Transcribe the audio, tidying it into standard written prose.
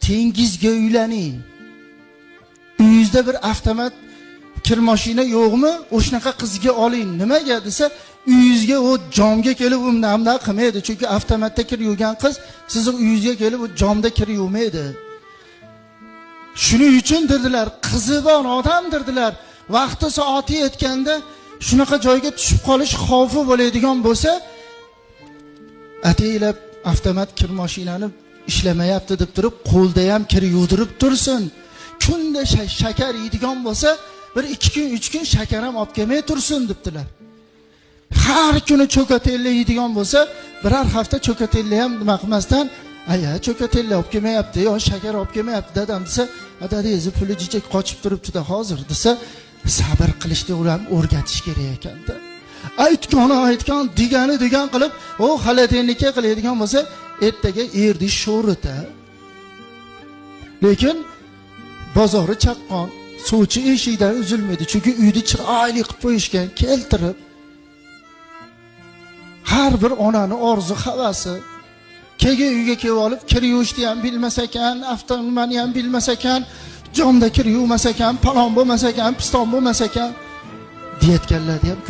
Tengizga uylaning. Uyingizda bir avtomat kir mashina yo'qmi? O'shanaqa qizga oling. Nimaga desa, uyingizga o jomga kelib undan qilmaydi. Chunki avtomatda kir yuvgan qiz sizning uyingizga kelib o jomda kir yuvmaydi. Shuning uchun dedilar, qizi bor odamdirdilar. Vaqti soati yetganda shunaqa joyga tushib qolish xavfi bo'ladigan bo'lsa, ataylab avtomat kir mashinani ishlamayapti deb turib, qo'lda ham kir yuvdirib tursin. Kunda shakar yeydigan bo'lsa, bir 2 kun, 3 kun shakar ham olib kelmay tursin debdilar. Har kuni cho'katella yeydigan bo'lsa, birar hafta cho'katella ham nima qilmasdan, aya cho'katella olib kelmayapti, yo shakar olib kelmayapti dadam desa, dadingizni puli jichak qochib turibdi-da hozir desa, sabr qilishni ular o'rgatish kerak ekanda. Aytgan degan qilib, o xalatenniki qiladigan bo'lsa, ertaga erdi sho'rita. Lekin bozori chaqqon, suvchi eshikdan uzilmaydi, chunki uyni chiroyli qilib qo'yishgan, keltirib. Har bir onaning orzu havasi. Kega uyga kelib olib, kir yuvishni ham bilmas ekan, avtonomani ham bilmas ekan, jomda kir yuvmas ekan, palon bo'lmas ekan, piston bo'lmas ekan deyotganlar ham